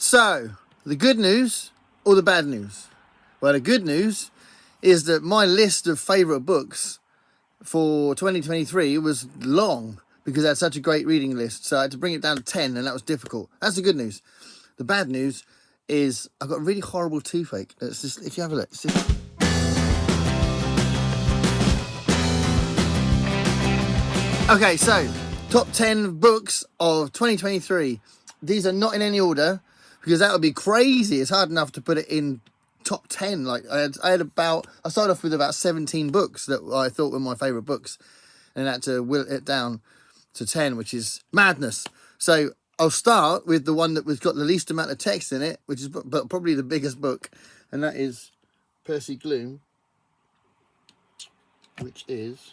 So, the good news or the bad news? Well, the good news is that my list of favourite books for 2023 was long because I had such a great reading list. So I had to bring it down to 10 and that was difficult. That's the good news. The bad news is I've got a really horrible toothache. It's just, if you have a look, it's just... Okay, so top 10 books of 2023. These are not in any order because that would be crazy. It's hard enough to put it in top 10. Like I started off with about 17 books that I thought were my favourite books and had to whittle it down to 10, which is madness. So I'll start with the one that was got the least amount of text in it, which is but probably the biggest book, and that is Percy Gloom, which is...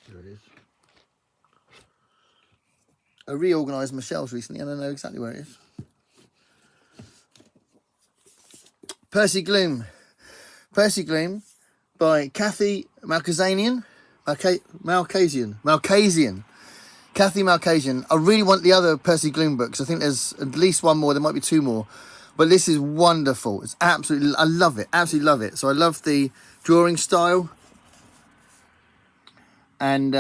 There it is. I reorganised my shelves recently and I know exactly where it is. Percy Gloom. Percy Gloom by Kathy Malkasian. Kathy Malkasian. I really want the other Percy Gloom books. I think there's at least one more. There might be two more. But this is wonderful. It's absolutely... I love it. Absolutely love it. So I love the drawing style. And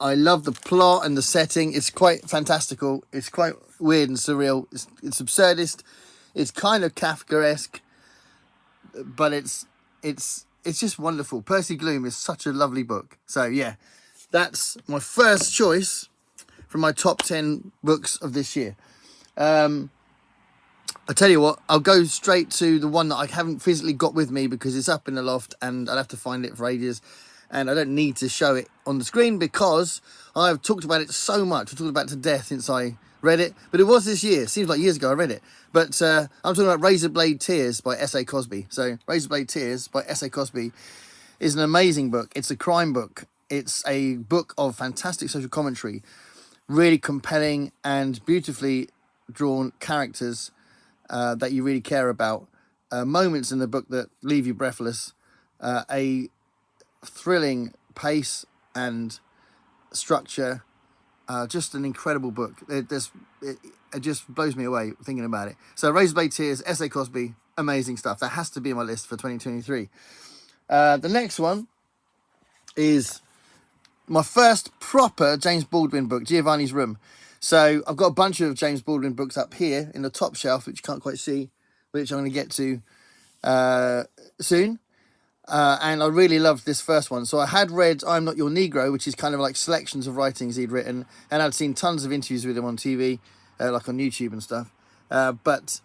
I love the plot and the setting. It's quite fantastical. It's quite weird and surreal. It's absurdist. It's kind of Kafkaesque, but it's just wonderful. Percy Gloom is such a lovely book. So yeah, that's my first choice from my top 10 books of this year. I tell you what, I'll go straight to the one that I haven't physically got with me because it's up in the loft and I'll have to find it for ages. And I don't need to show it on the screen because I've talked about it so much. I've talked about it to death since I read it. But it was this year. It seems like years ago I read it. But I'm talking about Razorblade Tears by S.A. Cosby. So Razorblade Tears by S.A. Cosby is an amazing book. It's a crime book. It's a book of fantastic social commentary. Really compelling and beautifully drawn characters that you really care about. Moments in the book that leave you breathless. A thrilling pace and structure. Just an incredible book. It just blows me away thinking about it. So Razorblade Tears, S.A. Cosby, amazing stuff. That has to be on my list for 2023. The next one is my first proper James Baldwin book, Giovanni's Room. So I've got a bunch of James Baldwin books up here in the top shelf, which you can't quite see, which I'm going to get to soon. And I really loved this first one. So I had read I'm Not Your Negro, which is kind of like selections of writings he'd written. And I'd seen tons of interviews with him on TV, like on YouTube and stuff. But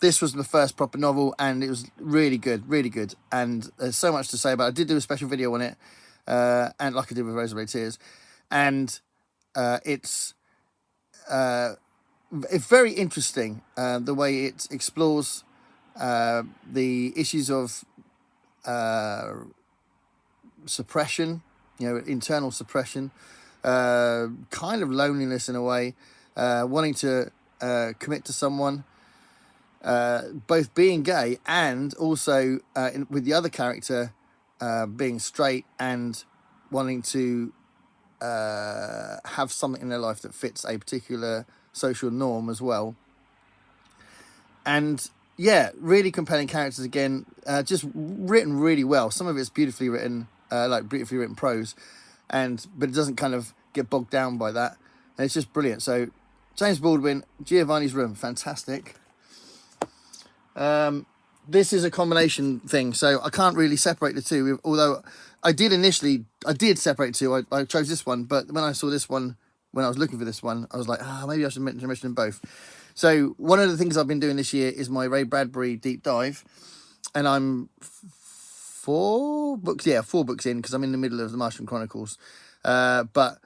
this was the first proper novel and it was really good, really good. And there's so much to say about it. I did do a special video on it, and like I did with Razorblade Tears. And it's very interesting, the way it explores the issues of suppression, internal suppression, kind of loneliness in a way, wanting to commit to someone, both being gay and also with the other character being straight and wanting to have something in their life that fits a particular social norm as well. And yeah, really compelling characters again, just written really well. Some of it's beautifully written, like beautifully written prose, but it doesn't kind of get bogged down by that. And it's just brilliant. So James Baldwin, Giovanni's Room, fantastic. This is a combination thing, so I can't really separate the two, although I did separate two. I chose this one, but when I saw this one, when I was looking for this one, I was like, maybe I should mention them both. So one of the things I've been doing this year is my Ray Bradbury deep dive, and I'm 4 books in because I'm in the middle of the Martian Chronicles. But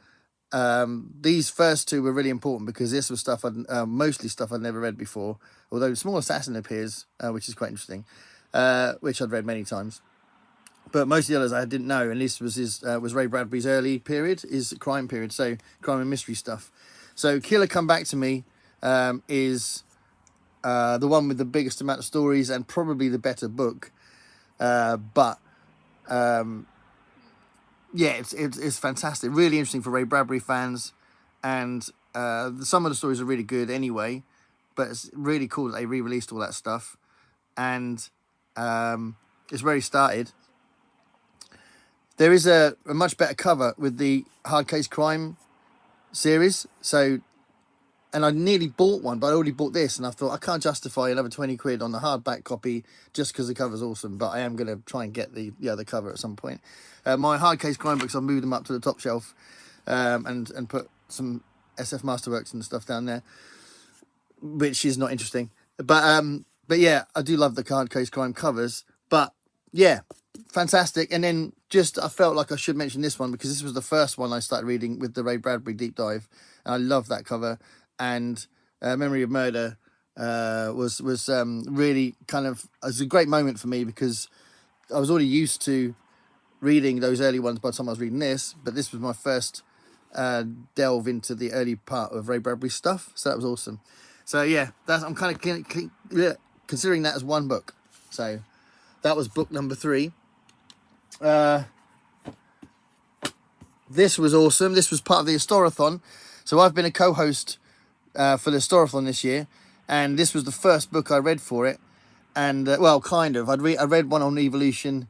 these first two were really important because this was stuff mostly stuff I'd never read before. Although Small Assassin appears, which is quite interesting, which I'd read many times. But most of the others I didn't know, and this was Ray Bradbury's early period, his crime period, so crime and mystery stuff. So Killer Come Back to Me is the one with the biggest amount of stories and probably the better book. But yeah, it's fantastic. Really interesting for Ray Bradbury fans, and some of the stories are really good anyway. But it's really cool that they re-released all that stuff, and it's already started. There is a much better cover with the Hard Case Crime series. So, and I nearly bought one, but I already bought this, and I thought I can't justify another 20 quid on the hardback copy just because the cover's awesome. But I am going to try and get the other cover at some point. My Hard Case Crime books, I've moved them up to the top shelf, and put some SF Masterworks and stuff down there, which is not interesting. But yeah, I do love the Hard Case Crime covers. But yeah, fantastic. And then just I felt like I should mention this one because this was the first one I started reading with the Ray Bradbury deep dive, and I love that cover. And Memory of Murder was really kind of, it was a great moment for me because I was already used to reading those early ones by the time I was reading this, but this was my first delve into the early part of Ray Bradbury stuff, so that was awesome. So yeah, I'm kind of considering that as one book. So that was book number 3. This was awesome. This was part of the Historathon. So I've been a co-host for the Historathon this year, and this was the first book I read for it. And well, kind of. I read one on evolution,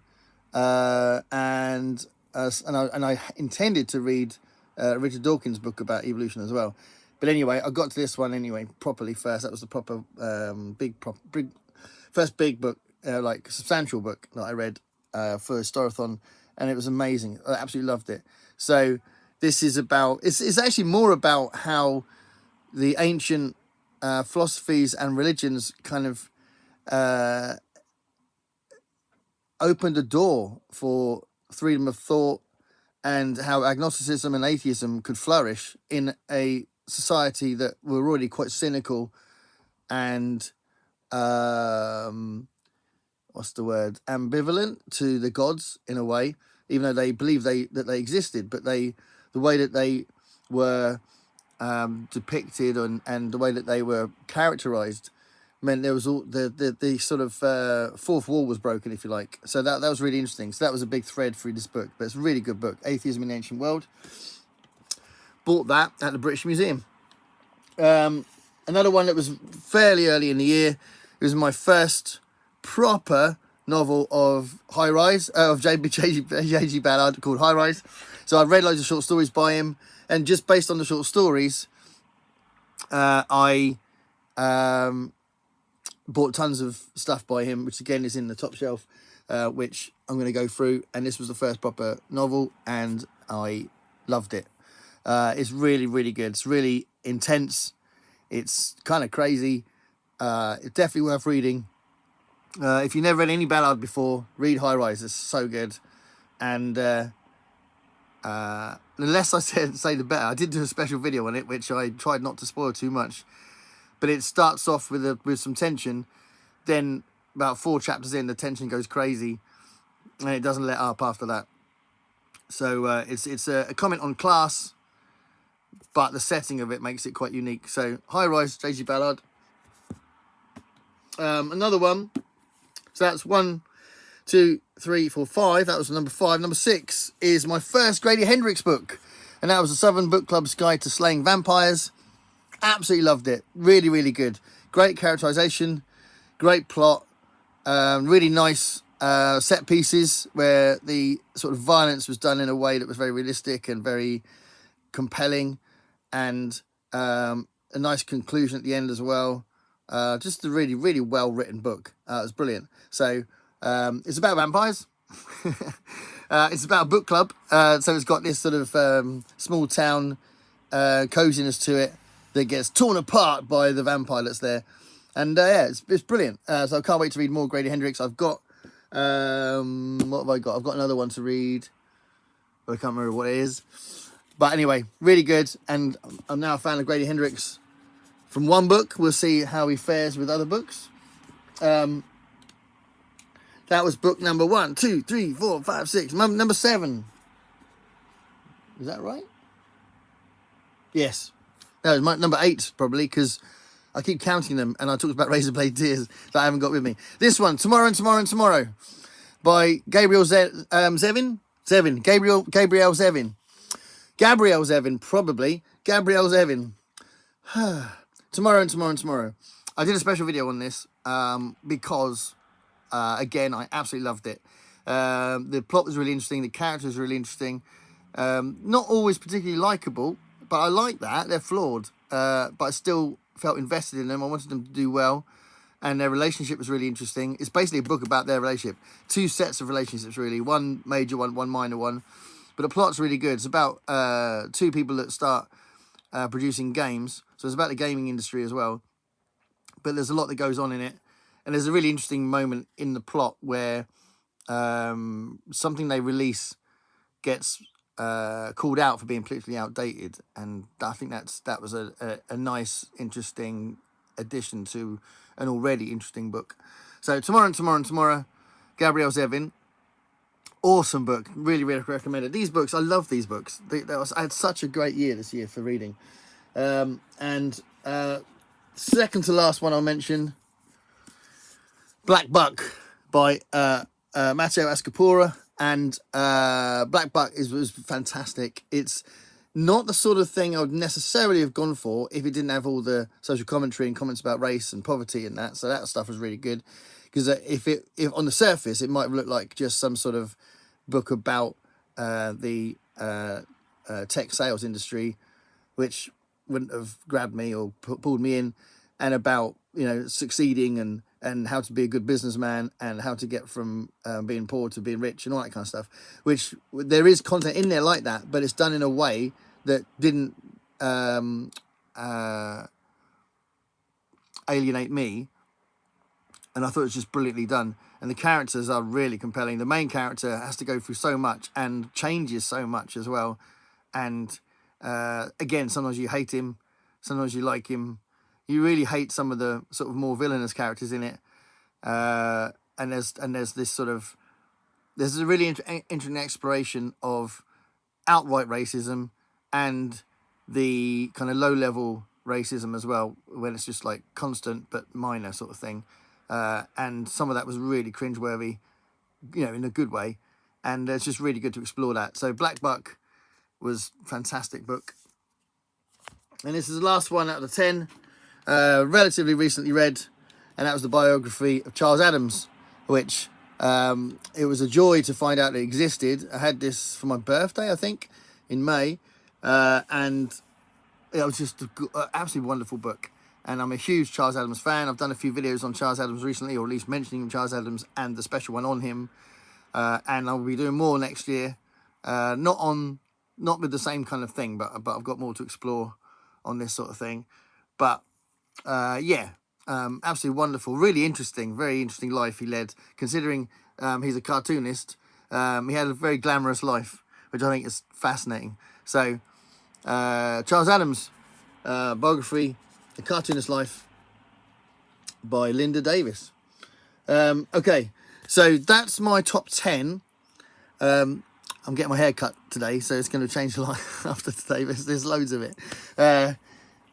and I intended to read Richard Dawkins' book about evolution as well. But anyway, I got to this one anyway properly first. That was the proper first big book, like substantial book that I read for Historathon, and it was amazing. I absolutely loved it. So this is about, it's actually more about how the ancient philosophies and religions kind of opened a door for freedom of thought, and how agnosticism and atheism could flourish in a society that were already quite cynical and what's the word, ambivalent to the gods in a way, even though they believed that they existed, but the way that they were depicted and the way that they were characterized meant there was all the sort of fourth wall was broken, if you like. So that was really interesting. So that was a big thread through this book, but it's a really good book, Atheism in the Ancient World. Bought that at the British Museum. Another one that was fairly early in the year. It was my first proper novel of Highrise, of J.G. Ballard, called Highrise. So I read loads of short stories by him, and just based on the short stories, I bought tons of stuff by him, which again is in the top shelf, which I'm going to go through. And this was the first proper novel, and I loved it. It's really, really good. It's really intense. It's kind of crazy. It's definitely worth reading. If you've never read any Ballard before, read Highrise. It's so good. And the less I say, the better. I did do a special video on it, which I tried not to spoil too much. But it starts off with some tension. Then about 4 chapters in, the tension goes crazy, and it doesn't let up after that. So it's a comment on class, but the setting of it makes it quite unique. So Highrise, J.G. Ballard. Another one. So that's 1, 2, 3, 4, 5. That was number 5. Number 6 is my first Grady Hendrix book, and that was the Southern Book Club's Guide to Slaying Vampires. Absolutely loved it. Really, really good. Great characterization, great plot, really nice set pieces where the sort of violence was done in a way that was very realistic and very compelling, and a nice conclusion at the end as well. Just a really, really well written book. It was brilliant. So it's about vampires. It's about a book club. So it's got this sort of small town coziness to it that gets torn apart by the vampire that's there. And yeah, it's brilliant. So I can't wait to read more Grady Hendrix. I've got, what have I got? I've got another one to read, but I can't remember what it is. But anyway, really good. And I'm now a fan of Grady Hendrix from one book. We'll see how he fares with other books. That was book number 1, 2, 3, 4, 5, 6. Number 7. Is that right? Yes. No, it's my number 8 probably, because I keep counting them, and I talked about Razorblade Tears that I haven't got with me. This one, Tomorrow and Tomorrow and Tomorrow, by Gabriel Zevin. Zevin. Gabriel Zevin. Gabriel Zevin, probably. Gabriel Zevin. Tomorrow. I did a special video on this because, again, I absolutely loved it. The plot was really interesting. The characters were really interesting. Not always particularly likeable, but I like that. They're flawed, but I still felt invested in them. I wanted them to do well, and their relationship was really interesting. It's basically a book about their relationship. 2 sets of relationships, really. One major one, one minor one. But the plot's really good. It's about 2 people that start producing games. So it's about the gaming industry as well. But there's a lot that goes on in it. And there's a really interesting moment in the plot where something they release gets called out for being politically outdated. And I think that was a nice, interesting addition to an already interesting book. So tomorrow, Gabriel Zevin. Awesome book. Really recommend it. These books, I love these books. I had such a great year this year for reading. Second to last one I'll mention, Black Buck by Matteo Ascapora. And Black Buck was fantastic. It's not the sort of thing I would necessarily have gone for if it didn't have all the social commentary and comments about race and poverty and that. So that stuff was really good. Because if on the surface, it might look like just some sort of book about the tech sales industry, which wouldn't have grabbed me or pulled me in, and about, you know, succeeding and how to be a good businessman and how to get from being poor to being rich and all that kind of stuff, which there is content in there like that, but it's done in a way that didn't alienate me. And I thought it was just brilliantly done. And the characters are really compelling. The main character has to go through so much and changes so much as well. And again, sometimes you hate him, sometimes you like him. You really hate some of the sort of more villainous characters in it. And there's this sort of, there's a really interesting exploration of outright racism and the kind of low-level racism as well, when it's just like constant but minor sort of thing. And some of that was really cringeworthy, you know, in a good way. And it's just really good to explore that. So Black Buck was a fantastic book. And this is the last one out of the 10, relatively recently read. And that was the biography of Charles Adams, which it was a joy to find out it existed. I had this for my birthday, I think, in May. And it was just an absolutely wonderful book. And I'm a huge Charles Adams fan. I've done a few videos on Charles Adams recently, or at least mentioning Charles Adams and the special one on him. And I'll be doing more next year. Not with the same kind of thing, but I've got more to explore on this sort of thing. But absolutely wonderful, really interesting, very interesting life he led. Considering he's a cartoonist, he had a very glamorous life, which I think is fascinating. So Charles Adams, biography, The Cartoonist Life by Linda Davis. Okay, so that's my top 10. I'm getting my hair cut today, so it's going to change a lot after today. There's loads of it.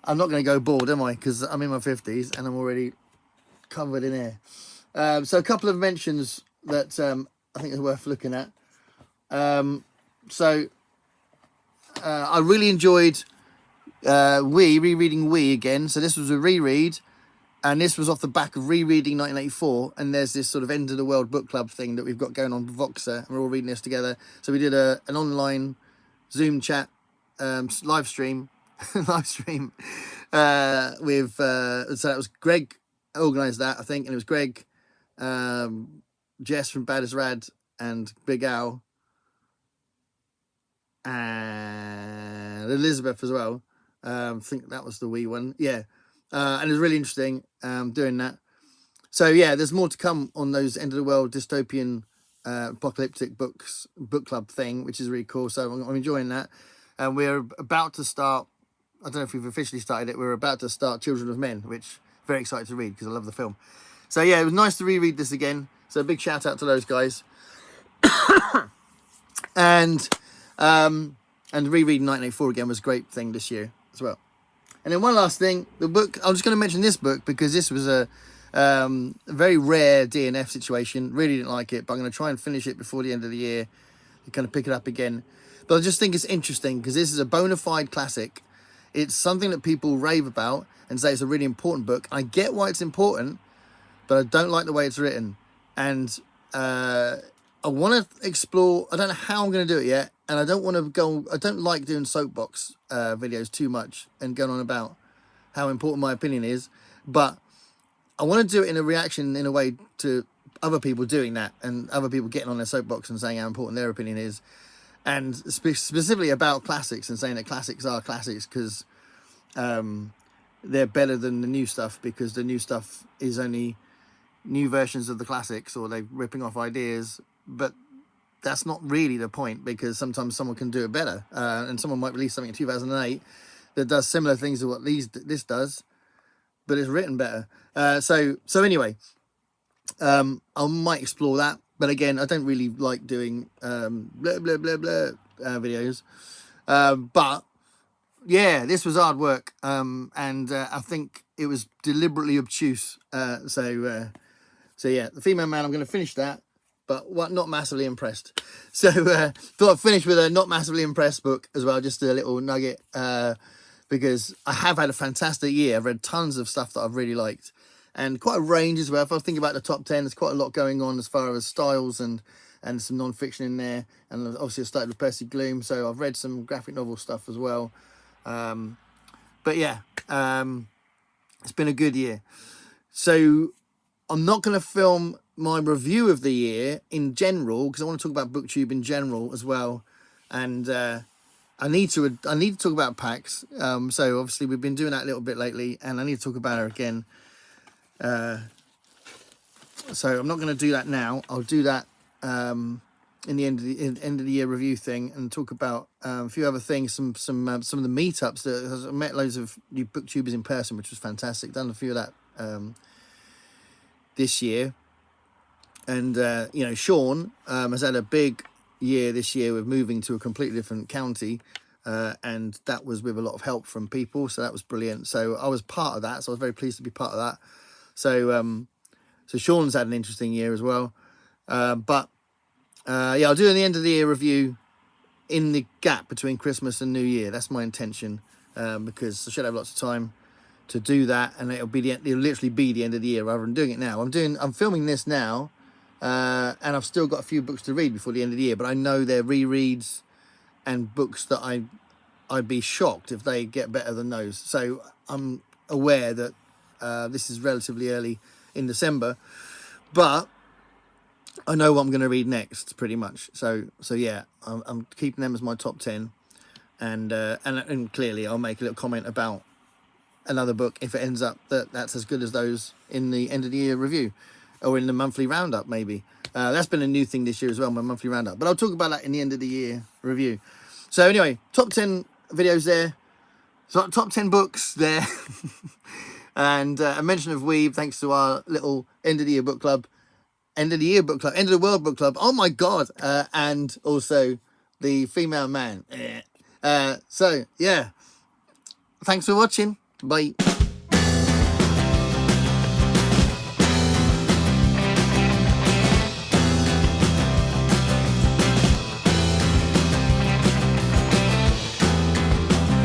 I'm not going to go bald, am I? Because I'm in my 50s and I'm already covered in hair. So a couple of mentions that I think are worth looking at. I really enjoyed rereading again. So this was a reread, and this was off the back of rereading 1984. And there's this sort of end of the world book club thing that we've got going on with Voxer, and we're all reading this together. So we did an online Zoom chat, live stream with so that was Greg organised that, I think, and it was Greg, Jess from Bad as Rad, and Big Al, and Elizabeth as well. I think that was the wee one. Yeah. And it was really interesting doing that. So yeah, there's more to come on those end of the world dystopian apocalyptic book club thing, which is really cool. So I'm enjoying that. And we're about to start, I don't know if we've officially started it, we're about to start Children of Men, which I'm very excited to read because I love the film. So yeah, it was nice to reread this again. So a big shout out to those guys. And rereading 1984 again was a great thing this year as well. And then one last thing, the book, I'm just going to mention this book because this was a very rare DNF situation. Really didn't like it, but I'm going to try and finish it before the end of the year. you kind of pick it up again. But I just think it's interesting because this is a bona fide classic. It's something that people rave about and say it's a really important book. I get why it's important, but I don't like the way it's written. And I want to explore, I don't know how I'm going to do it yet. And I don't want to go, I don't like doing soapbox videos too much and going on about how important my opinion is. But I want to do it in a reaction, in a way, to other people doing that and other people getting on their soapbox and saying how important their opinion is. And specifically about classics and saying that classics are classics because they're better than the new stuff, because the new stuff is only new versions of the classics, or they're ripping off ideas. But that's not really the point, because sometimes someone can do it better, and someone might release something in 2008 that does similar things to what this does, but it's written better. So anyway, I might explore that. But again, I don't really like doing blah, blah, blah, blah videos. But yeah, this was hard work. And I think it was deliberately obtuse. So yeah, The Female Man, I'm going to finish that. But not massively impressed. So thought I'd finish with a not massively impressed book as well. Just a little nugget. Because I have had a fantastic year. I've read tons of stuff that I've really liked. And quite a range as well. If I think about the top 10, there's quite a lot going on as far as styles and some non-fiction in there. And obviously I started with Percy Gloom, so I've read some graphic novel stuff as well. But yeah, it's been a good year. So I'm not going to film my review of the year in general, because I want to talk about BookTube in general as well. And I need to talk about PAX. So obviously we've been doing that a little bit lately, and I need to talk about her again. So I'm not going to do that now. I'll do that in the end of the year review thing, and talk about a few other things. Some of the meetups that I met loads of new booktubers in person, which was fantastic. Done a few of that this year, and you know, Sean has had a big year this year with moving to a completely different county. And that was with a lot of help from people, so that was brilliant. So I was part of that, so I was very pleased to be part of that. So Sean's had an interesting year as well. But yeah, I'll do the end of the year review in the gap between Christmas and New Year. That's my intention, because I should have lots of time to do that, and it'll literally be the end of the year rather than doing it now. I'm filming this now, and I've still got a few books to read before the end of the year, but I know they're rereads and books that I'd be shocked if they get better than those. So I'm aware that this is relatively early in December, but I know what I'm going to read next, pretty much. So yeah, I'm keeping them as my top 10, and clearly I'll make a little comment about another book if it ends up that's as good as those in the end of the year review, or in the monthly roundup maybe. That's been a new thing this year as well, my monthly roundup, but I'll talk about that in the end of the year review. So anyway, top 10 videos there, so top 10 books there. And a mention of Weeb, thanks to our little end of the world book club. Oh my God. And also The Female Man. So yeah, thanks for watching. Bye.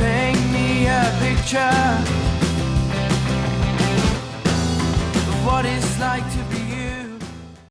Paint me a picture